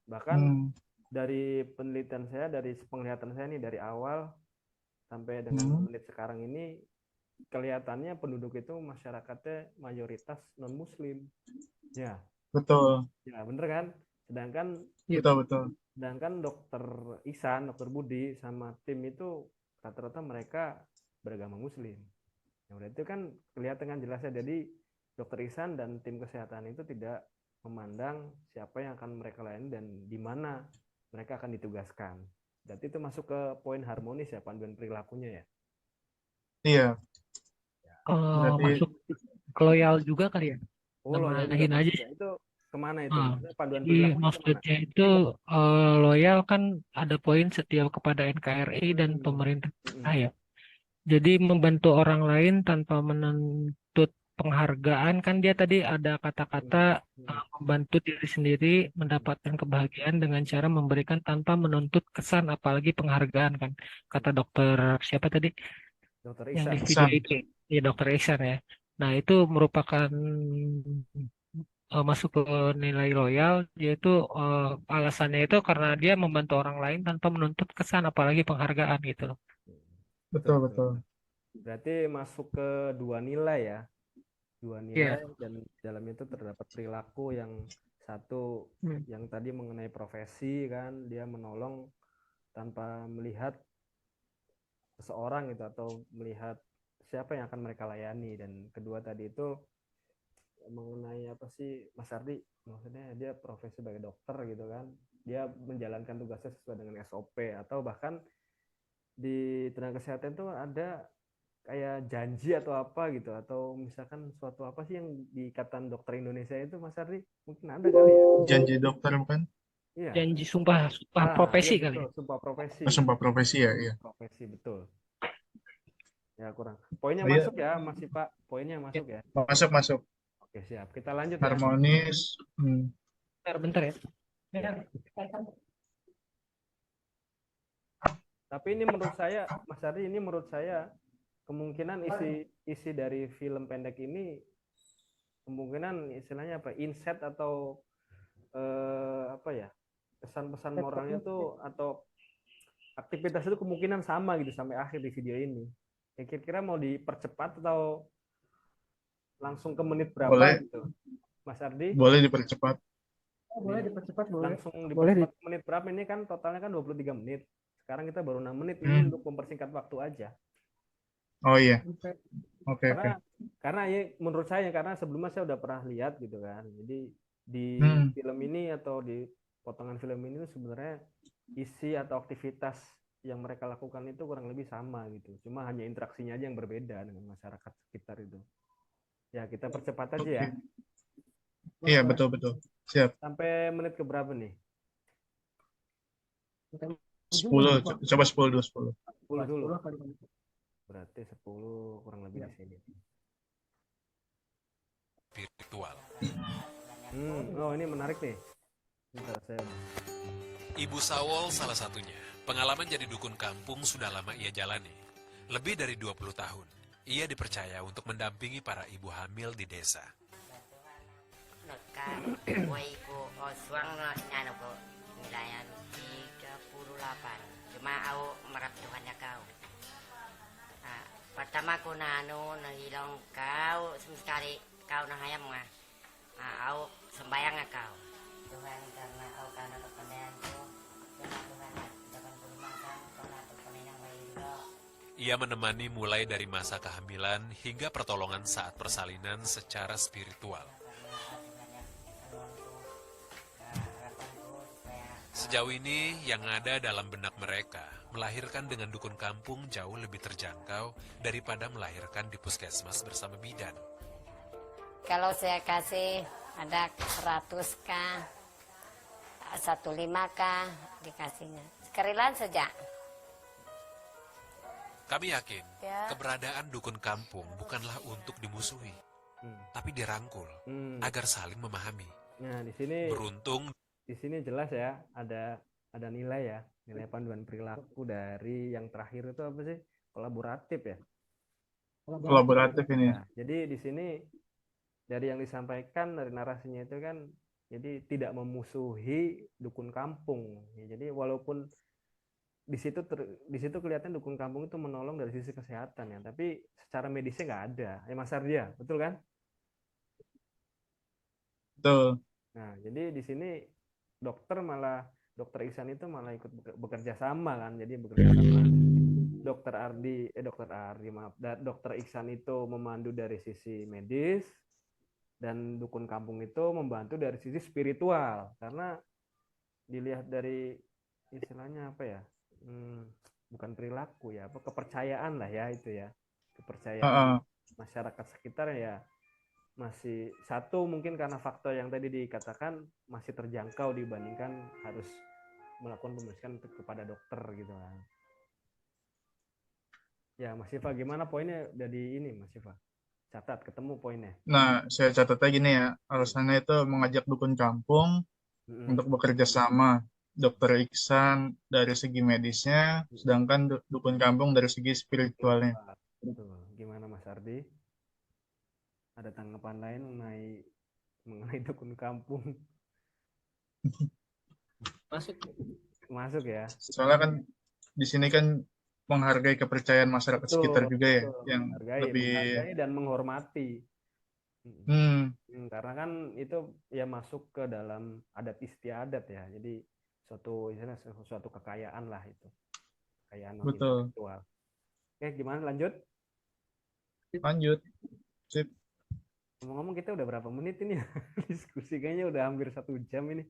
Bahkan Hmm. dari penelitian saya, dari penglihatan saya nih dari awal sampai dengan menit sekarang ini, kelihatannya penduduk itu masyarakatnya mayoritas non muslim. Ya, Betul, ya bener kan? Sedangkan betul. sedangkan dokter Ihsan, dokter Budi sama tim itu rata-rata mereka beragama muslim. Ya udah itu kan kelihatan kan jelasnya. Jadi dokter Ihsan dan tim kesehatan itu tidak memandang siapa yang akan mereka layani dan di mana mereka akan ditugaskan. Berarti itu masuk ke poin harmonis ya, panduan perilakunya ya. Iya, berarti Masuk ke loyal juga kali ya. Oh, loyal juga Nambahin aja. masuk ya. Itu kemana itu? Ah, Maksudnya panduan jadi perilakunya kemana? maksudnya itu loyal kan ada poin setia kepada NKRI dan pemerintah ya. Jadi membantu orang lain tanpa menuntut penghargaan kan dia tadi ada kata-kata membantu diri sendiri mendapatkan kebahagiaan dengan cara memberikan tanpa menuntut kesan apalagi penghargaan kan kata dokter siapa tadi Dokter yang di Ihsan. video Ihsan. itu ya dokter Ihsan ya. Nah itu merupakan masuk ke nilai loyal yaitu alasannya itu karena dia membantu orang lain tanpa menuntut kesan apalagi penghargaan gitu loh. Betul. Berarti masuk ke dua nilai ya. Dua Iya. nilai dan dalam itu terdapat perilaku yang satu yang tadi mengenai profesi kan, dia menolong tanpa melihat seseorang gitu atau melihat siapa yang akan mereka layani, dan kedua tadi itu mengenai apa sih Mas Ardi, maksudnya dia profesi sebagai dokter gitu kan, dia menjalankan tugasnya sesuai dengan SOP atau bahkan di tenaga kesehatan itu ada kayak janji atau apa gitu, atau misalkan suatu apa sih yang di Ikatan Dokter Indonesia itu Mas Ardi mungkin ada kali ya. Janji dokter bukan? Iya. Janji sumpah Iya profesi kali betul, ya. sumpah profesi. Sumpah profesi ya, iya. Profesi betul. Ya kurang. Poinnya Oh, iya. masuk ya masih Pak, poinnya masuk ya. Masuk. Oke siap, kita lanjut ya. Harmonis. Bentar ya. Tapi ini menurut saya Mas Ardi, ini menurut saya kemungkinan isi dari film pendek ini kemungkinan istilahnya apa, insight atau apa ya, pesan-pesan moralnya tuh atau aktivitas itu kemungkinan sama gitu sampai akhir di video ini. Ya, kira-kira mau dipercepat atau langsung ke menit berapa Boleh. gitu, Mas Ardi? Boleh dipercepat. Boleh dipercepat boleh. Langsung dipercepat menit berapa, ini kan totalnya kan 23 menit. Sekarang kita baru 6 menit ini untuk mempersingkat waktu aja. Oh iya. Oke. Karena ya menurut saya, karena sebelumnya saya udah pernah lihat gitu kan. Jadi di film ini atau di potongan film ini sebenarnya isi atau aktivitas yang mereka lakukan itu kurang lebih sama gitu. Cuma hanya interaksinya aja yang berbeda dengan masyarakat sekitar itu. Ya kita percepat aja ya. Iya betul. Siap. Sampai menit ke berapa nih? 10. Coba 10 dulu. 10 dulu. Berarti 10 kurang lebih di sini. Spiritual. Oh ini menarik nih. Bentar, saya... Ibu Sawol salah satunya. Pengalaman jadi dukun kampung sudah lama ia jalani. Lebih dari 20 tahun. Ia dipercaya untuk mendampingi para ibu hamil di desa. Cuma aku merap Tuhannya kau. Nah, pertama aku nahilong kau sekali kau nahayam ngah. Nah, aku sembayang kau. Tuhan karena kau karena kependeanku. Ia menemani mulai dari masa kehamilan hingga pertolongan saat persalinan secara spiritual. Sejauh ini, yang ada dalam benak mereka, melahirkan dengan dukun kampung jauh lebih terjangkau daripada melahirkan di puskesmas bersama bidan. Kalau saya kasih ada 100 kah, 15 kah dikasihnya. Sekalian saja. Kami yakin Ya. keberadaan dukun kampung bukanlah untuk dimusuhi, Hmm. tapi dirangkul Hmm. agar saling memahami. Nah, di sini Beruntung jelas ya, ada nilai ya, nilai panduan perilaku dari yang terakhir itu apa sih? Kolaboratif ya. Kolaboratif ini. Nah, jadi di sini dari yang disampaikan dari narasinya itu kan, jadi tidak memusuhi dukun kampung. Ya, jadi walaupun di situ kelihatan dukun kampung itu menolong dari sisi kesehatan ya, tapi secara medisnya nggak ada. Ya Mas Ardia, betul kan? Betul. Nah, jadi di sini dokter Iksan itu malah ikut bekerja sama kan, jadi bekerja sama. Dokter Iksan itu memandu dari sisi medis, dan dukun kampung itu membantu dari sisi spiritual, karena dilihat dari istilahnya apa ya, bukan perilaku ya, apa kepercayaan lah ya, itu ya, kepercayaan masyarakat sekitar ya, masih satu mungkin karena faktor yang tadi dikatakan masih terjangkau dibandingkan harus melakukan pemeriksaan kepada dokter gitu kan. Ya Mas Siva, gimana poinnya dari ini Mas Siva? Catat, ketemu poinnya. Nah, saya catatnya gini ya, alasannya itu mengajak dukun kampung untuk bekerja sama. Dokter Iksan dari segi medisnya, sedangkan dukun kampung dari segi spiritualnya. Betul. Gimana Mas Ardi? Ada tanggapan lain mengenai dukun kampung? Masuk ya. Soalnya kan di sini kan menghargai kepercayaan masyarakat sekitar juga ya, yang menghargai dan menghormati. Karena kan itu ya masuk ke dalam adat istiadat ya. Jadi suatu kekayaan lah itu. Kekayaan intelektual. Oke, gimana lanjut? Lanjut. Sip. Ngomong-ngomong kita udah berapa menit ini ya? Diskusi kayaknya udah hampir 1 jam ini.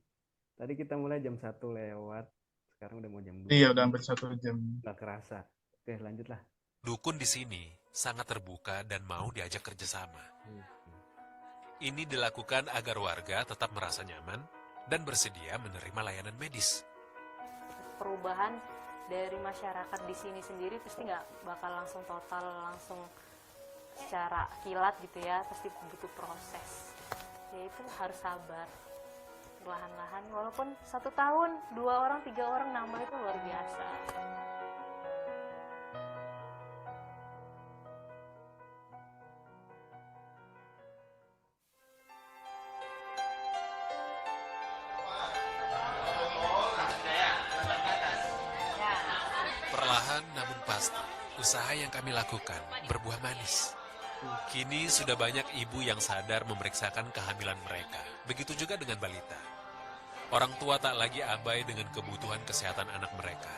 Tadi kita mulai jam 1 lewat. Sekarang udah mau jam 2. Iya, udah hampir 1 jam. Gak kerasa. Oke, lanjutlah. Dukun di sini sangat terbuka dan mau diajak kerjasama. Ini dilakukan agar warga tetap merasa nyaman dan bersedia menerima layanan medis. Perubahan dari masyarakat di sini sendiri pasti nggak bakal langsung total, langsung secara kilat gitu ya, pasti butuh proses. Ya itu harus sabar, perlahan-lahan. Walaupun 1 tahun, 2 orang, 3 orang nambah itu luar biasa. Perlahan namun pasti, usaha yang kami lakukan berbuah manis. Kini sudah banyak ibu yang sadar memeriksakan kehamilan mereka. Begitu juga dengan balita. Orang tua tak lagi abai dengan kebutuhan kesehatan anak mereka.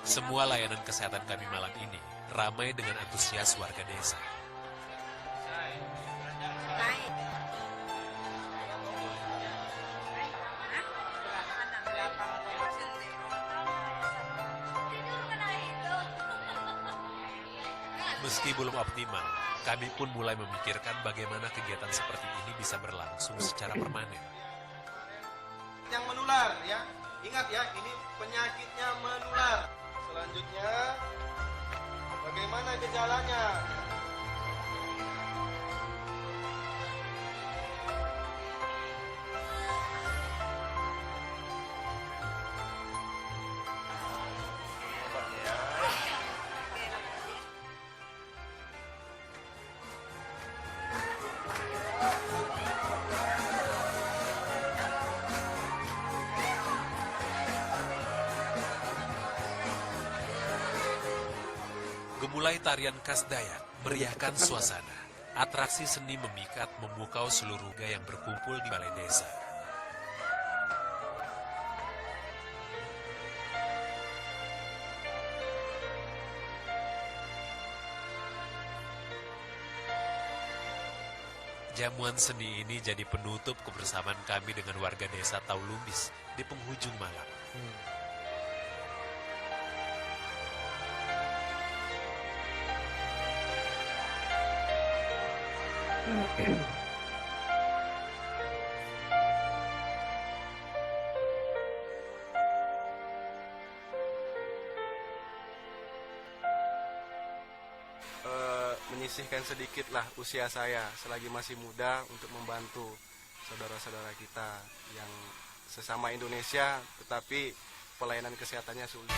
Semua layanan kesehatan kami malam ini ramai dengan antusias warga desa. Meski belum optimal, kami pun mulai memikirkan bagaimana kegiatan seperti ini bisa berlangsung secara permanen. Yang menular ya, ingat ya, ini penyakitnya menular. Selanjutnya, bagaimana gejalanya? Gemulai tarian khas Dayak meriahkan suasana. Atraksi seni memikat memukau seluruh warga yang berkumpul di balai desa. Jamuan seni ini jadi penutup kebersamaan kami dengan warga desa Taulumbis di penghujung malam. menyisihkan sedikitlah usia saya selagi masih muda untuk membantu saudara-saudara kita yang sesama Indonesia tetapi pelayanan kesehatannya sulit.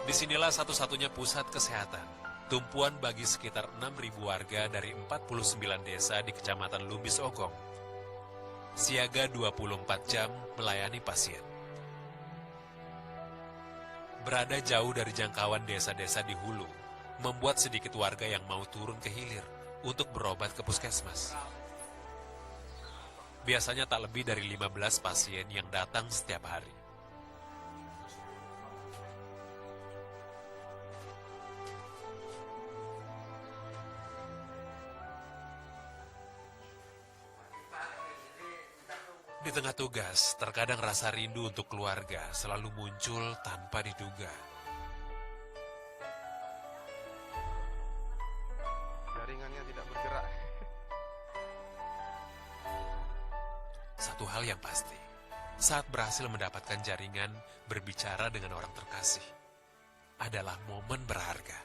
Disinilah satu-satunya pusat kesehatan, tumpuan bagi sekitar 6.000 warga dari 49 desa di Kecamatan Lumbis Ogong. Siaga 24 jam melayani pasien. Berada jauh dari jangkauan desa-desa di hulu, membuat sedikit warga yang mau turun ke hilir untuk berobat ke puskesmas. Biasanya tak lebih dari 15 pasien yang datang setiap hari. Di tengah tugas, terkadang rasa rindu untuk keluarga selalu muncul tanpa diduga. Jaringannya tidak bergerak. Satu hal yang pasti, saat berhasil mendapatkan jaringan berbicara dengan orang terkasih, adalah momen berharga.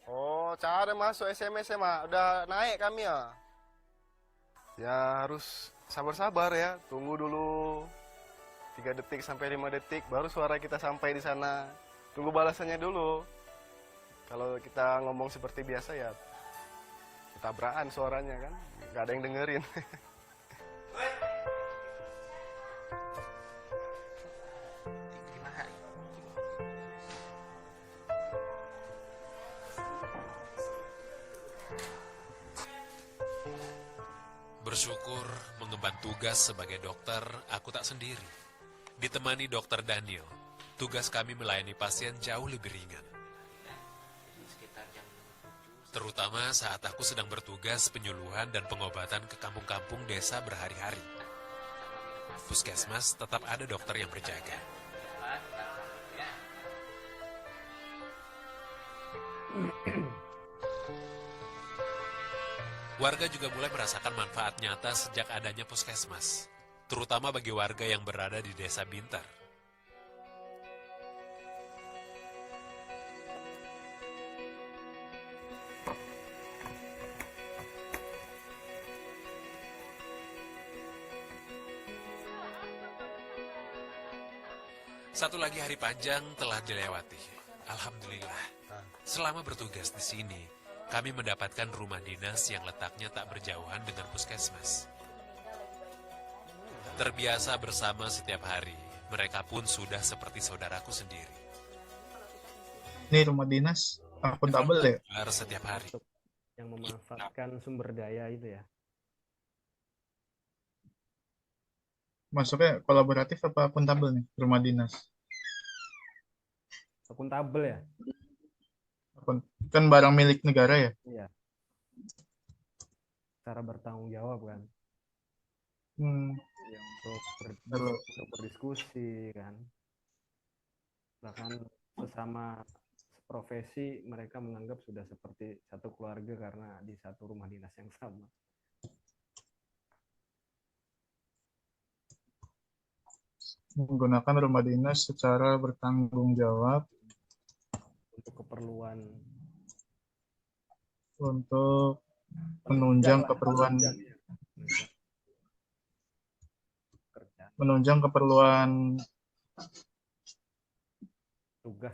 Oh, cara masuk SMS mah udah naik kami ya. Ya harus sabar-sabar ya, tunggu dulu 3 detik sampai 5 detik baru suara kita sampai di sana. Tunggu balasannya dulu. Kalau kita ngomong seperti biasa ya ketabrakan suaranya kan, nggak ada yang dengerin. Bersyukur mengemban tugas sebagai dokter, aku tak sendiri. Ditemani dokter Daniel, tugas kami melayani pasien jauh lebih ringan. Terutama saat aku sedang bertugas penyuluhan dan pengobatan ke kampung-kampung desa berhari-hari. Puskesmas tetap ada dokter yang berjaga. Warga juga mulai merasakan manfaat nyata sejak adanya puskesmas, terutama bagi warga yang berada di Desa Bintar. Satu lagi hari panjang telah dilewati. Alhamdulillah. Selama bertugas di sini, kami mendapatkan rumah dinas yang letaknya tak berjauhan dengan puskesmas. Terbiasa bersama setiap hari, mereka pun sudah seperti saudaraku sendiri. Ini rumah dinas akuntabel ya? Harus setiap hari. Yang memanfaatkan sumber daya itu ya. Masuknya kolaboratif apa akuntabel nih rumah dinas? Akuntabel ya. Kan barang milik negara ya? Iya. Cara bertanggung jawab kan. Ya, untuk berdiskusi kan. Bahkan sesama profesi mereka menganggap sudah seperti satu keluarga karena di satu rumah dinas yang sama. Menggunakan rumah dinas secara bertanggung jawab Untuk keperluan untuk menunjang keperluan tugas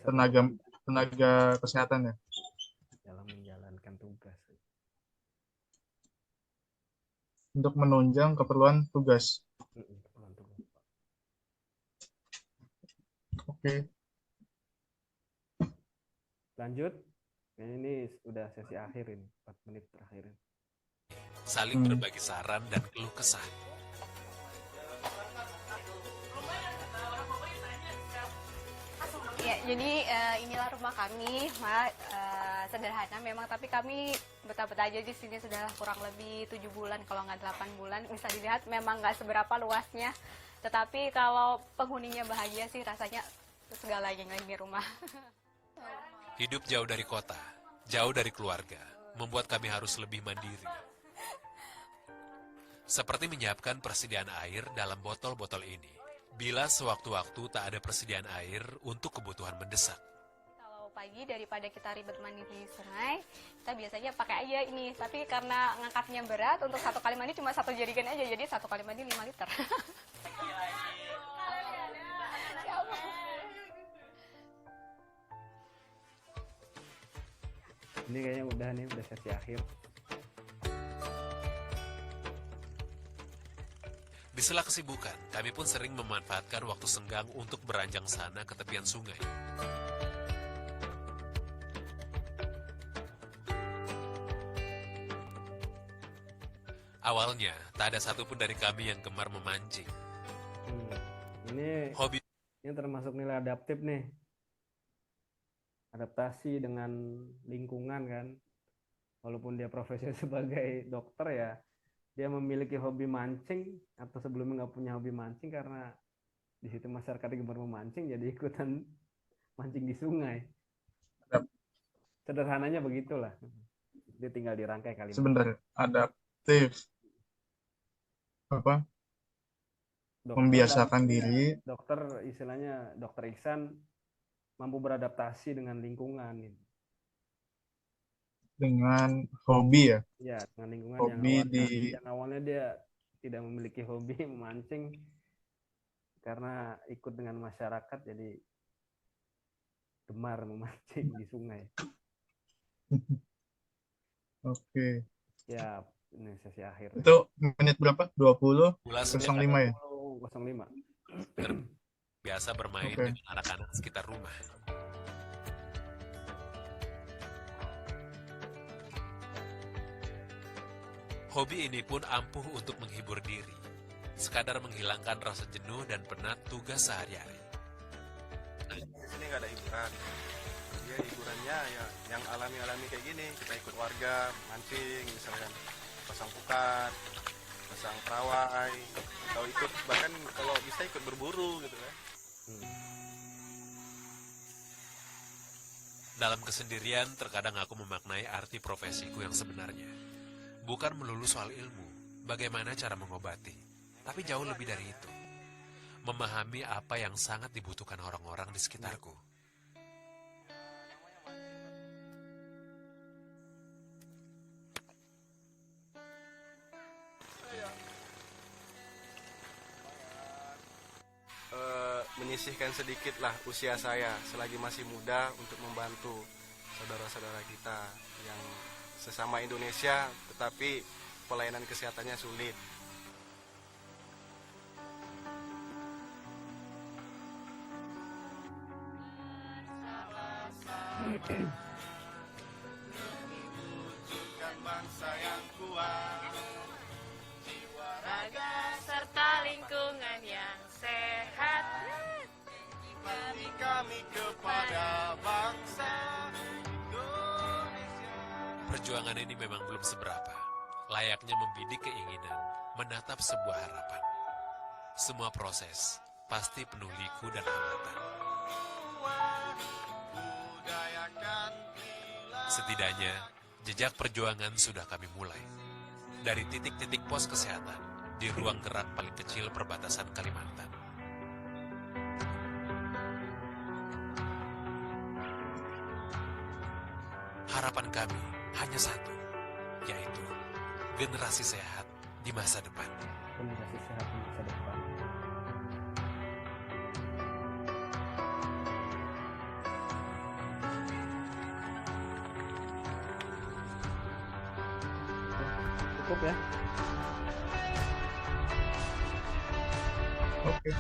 tenaga kesehatan ya. dalam menjalankan tugas. Untuk menunjang keperluan tugas. Keperluan tugas. Oke. Lanjut. Ini sudah sesi akhir ini, 4 menit terakhir ini. Saling berbagi saran dan keluh kesah. Iya, Jadi inilah rumah kami, sederhana memang, tapi kami betah-betah aja di sini sudah kurang lebih 7 bulan, kalau nggak 8 bulan. Bisa dilihat memang nggak seberapa luasnya, tetapi kalau penghuninya bahagia sih rasanya segalanya di rumah. Hidup jauh dari kota, jauh dari keluarga, membuat kami harus lebih mandiri. Seperti menyiapkan persediaan air dalam botol-botol ini. Bila sewaktu-waktu tak ada persediaan air untuk kebutuhan mendesak. Kalau pagi daripada kita ribet mandi di sungai, kita biasanya pakai aja ini. Tapi karena ngangkatnya berat, untuk 1 kali mandi cuma 1 jerigen aja, jadi 1 kali mandi 5 liter. Ini kayaknya udah nih, udah sesi akhir. Di sela kesibukan, kami pun sering memanfaatkan waktu senggang untuk beranjang sana ke tepian sungai. Awalnya, tak ada satupun dari kami yang gemar memancing. Ini Hobi ini termasuk nilai adaptif nih. Adaptasi dengan lingkungan kan. Walaupun dia profesinya sebagai dokter ya, dia memiliki hobi mancing atau sebelumnya nggak punya hobi mancing karena di situ masyarakat gemar memancing, jadi ikutan mancing di sungai. Sederhananya begitulah. Dia tinggal dirangkai kalimat. Sebentar, adaptif. Apa? Dokter Membiasakan diri. Dokter istilahnya Dokter Iksan mampu beradaptasi dengan lingkungan gitu. Dengan hobi ya. Ya, dengan lingkungan Hobi yang awalnya dia tidak memiliki hobi memancing, karena ikut dengan masyarakat jadi gemar memancing di sungai. Oke. Ya, ini sesi akhir. Itu menit berapa? 20.05 ya? 05. Biasa bermain Oke. dengan anak-anak sekitar rumah. Hobi ini pun ampuh untuk menghibur diri, sekadar menghilangkan rasa jenuh dan penat tugas sehari-hari. Di sini nggak ada hiburan. Dia hiburannya ya yang alami-alami kayak gini. Kita ikut warga mancing, misalkan pasang pukat, pasang perawai, atau ikut bahkan kalau bisa ikut berburu gitu kan. Dalam kesendirian, terkadang aku memaknai arti profesiku yang sebenarnya. Bukan melulu soal ilmu, bagaimana cara mengobati, tapi jauh lebih dari itu. Memahami apa yang sangat dibutuhkan orang-orang di sekitarku. Menyisihkan sedikitlah usia saya selagi masih muda untuk membantu saudara-saudara kita yang sesama Indonesia tetapi pelayanan kesehatannya sulit. Bangsa yang kuat, jiwa raga serta lingkungan yang sehat. Bakti kami kepada bangsa Indonesia. Perjuangan ini memang belum seberapa. Layaknya membidik keinginan, menatap sebuah harapan. Semua proses pasti penuh liku dan hambatan. Setidaknya, jejak perjuangan sudah kami mulai. Dari titik-titik pos kesehatan di ruang gerak paling kecil perbatasan Kalimantan. Harapan kami hanya satu, yaitu generasi sehat di masa depan. Generasi sehat di masa depan. Cukup ya. Oke.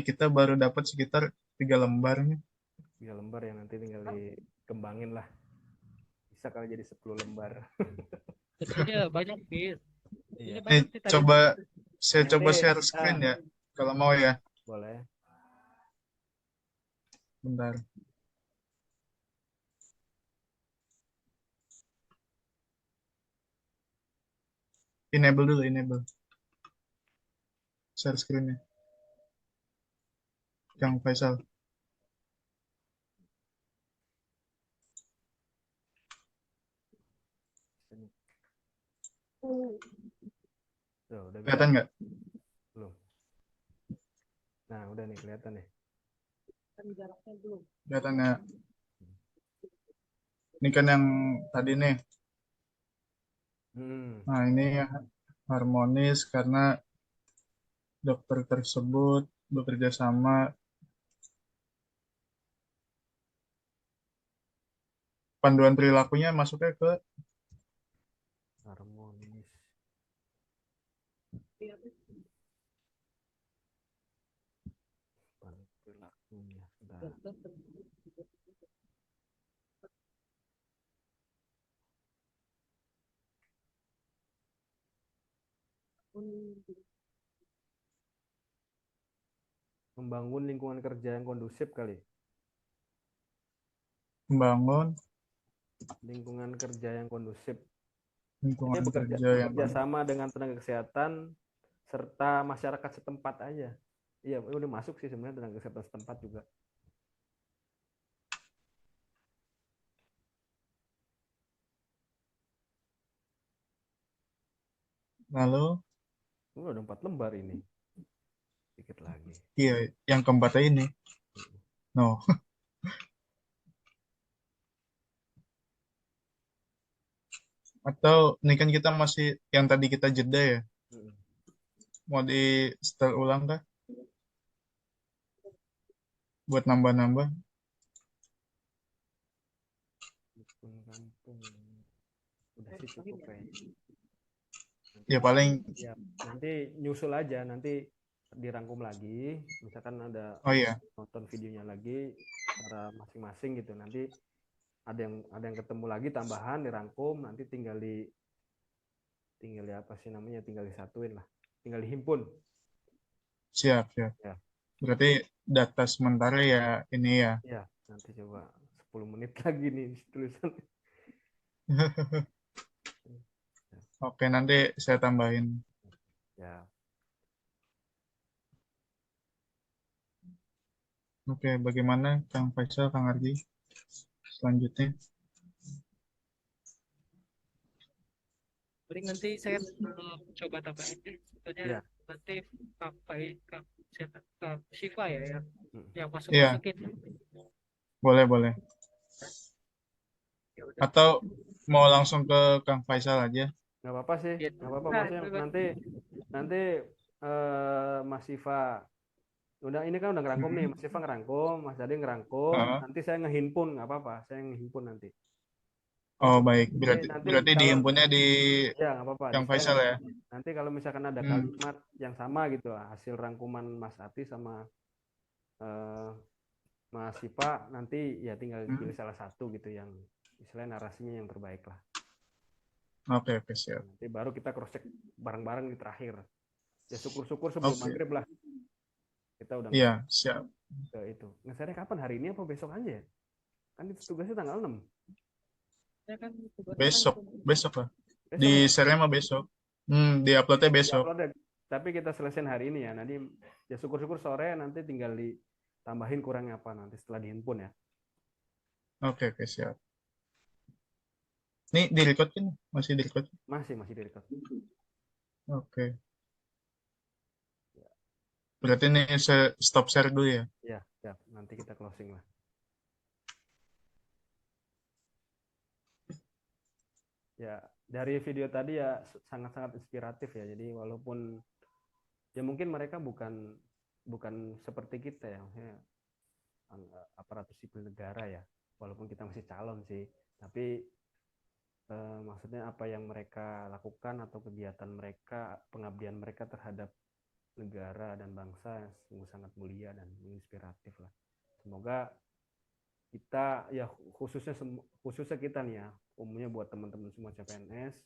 kita baru dapat sekitar 3 lembar nih. 3 lembar yang nanti tinggal dikembangin lah. Bisa kali jadi 10 lembar. Sebetulnya banyak sih. Iya. Ini banyak sih tadi. Saya Nanti, coba share screen ya, kalau mau ya. boleh. Bentar. Enable dulu, enable. Share screen-nya. Kang Faisal. Tuh, udah bisa? Kelihatan nggak? Belum. Nah, udah nih kelihatan nih. Kelihatan nggak? Ini kan yang tadi nih. Nah, ini harmonis karena dokter tersebut bekerja sama. Panduan perilakunya masuknya ke Harmonis. Perilakunya. Membangun lingkungan kerja yang kondusif kali. membangun Lingkungan kerja yang kondusif. lingkungan Ini kerja yang bekerja sama dengan tenaga kesehatan serta masyarakat setempat aja. Iya, udah masuk sih sebenarnya tenaga kesehatan setempat juga. lalu Udah 4 lembar ini. Sedikit lagi. iya yang keempatnya ini. No. Atau ini kan kita masih yang tadi kita jeda ya. Mau di setel ulang kah? Buat nambah-nambah. Kampung. Udah sih cukup kayaknya. Ya paling Ya, nanti nyusul aja, nanti dirangkum lagi. Misalkan ada oh iya. nonton videonya lagi secara masing-masing gitu. Nanti ada yang ketemu lagi tambahan dirangkum, nanti tinggal apa sih namanya, tinggal disatuin lah, tinggal dihimpun. Siap. Ya. Berarti data sementara ya ini ya. Ya, nanti coba 10 menit lagi nih tulisan. Oke, nanti saya tambahin. Ya. Oke, bagaimana Kang Faisal, Kang Ardi? Selanjutnya. Paling nanti saya coba tambahin. Sebetulnya Ya. nanti Kak Siva ya yang Iya. masukin. Boleh. Atau mau langsung ke Kang Faisal aja? Nggak apa-apa sih, nggak apa-apa. Maksudnya nanti Mas Siva udah, ini kan udah ngerangkum nih, Mas Siva ngerangkum, Mas Ade ngerangkum, nanti saya ngehimpun, nggak apa-apa, saya ngehimpun nanti. Oh baik, berarti dihimpunnya di ya nggak apa-apa, Kang Faisal ya. Nanti kalau misalkan ada kalimat yang sama gitu, hasil rangkuman Mas Ati sama Mas Siva, nanti ya tinggal pilih salah satu gitu yang istilahnya narasinya yang terbaik lah. Oke, siap. Nanti baru kita cross check bareng-bareng di terakhir. Ya syukur-syukur sebelum maghrib lah. Kita udah siap. Ke itu. Ngesernya kapan? Hari ini apa besok aja ya? Kan itu tugasnya tanggal 6. Ya kan, Besok lah. Di share-nya mah besok. Di upload-nya besok. Tapi kita selesaiin hari ini ya. Nanti ya syukur-syukur sore nanti tinggal ditambahin kurangnya apa nanti setelah dihimpun ya. Oke, siap. Ini di-record kan? Masih di-record? Masih di-record. Oke. Berarti ini saya stop share dulu ya? Ya, siap. Nanti kita closing lah. Ya, dari video tadi ya sangat-sangat inspiratif ya. Jadi walaupun ya mungkin mereka bukan seperti kita ya, aparatur sipil negara ya. Walaupun kita masih calon sih, tapi maksudnya apa yang mereka lakukan atau kegiatan mereka, pengabdian mereka terhadap negara dan bangsa yang sungguh sangat mulia dan menginspiratif lah. Semoga kita ya khususnya kita nih ya, umumnya buat teman-teman semua CPNS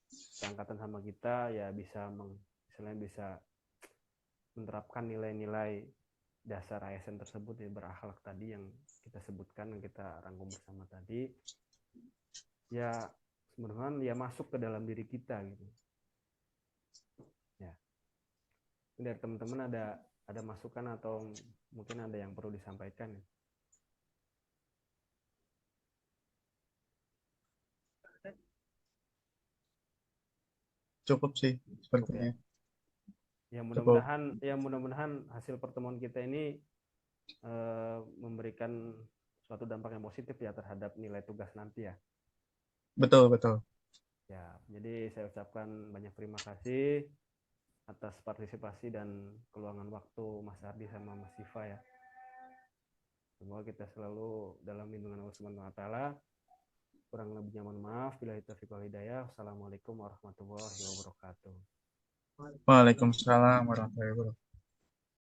seangkatan sama kita ya bisa bisa menerapkan nilai-nilai dasar ASN tersebut ya, berakhlak tadi yang kita sebutkan, yang kita rangkum bersama tadi, ya mudah-mudahan ya masuk ke dalam diri kita gitu. Ya, dari teman-teman ada masukan atau mungkin ada yang perlu disampaikan ya? Cukup sih sepertinya. Ya Cukup. mudah-mudahan hasil pertemuan kita ini memberikan suatu dampak yang positif ya terhadap nilai tugas nanti ya. Betul, betul. Ya, jadi saya ucapkan banyak terima kasih atas partisipasi dan keluangan waktu Mas Ardi sama Mas Siva ya. Semoga kita selalu dalam lindungan Allah Subhanahu wa taala. Kurang lebihnya mohon maaf. Billahi taufiq wal hidayah. Wassalamualaikum warahmatullahi wabarakatuh. Waalaikumsalam warahmatullahi wabarakatuh.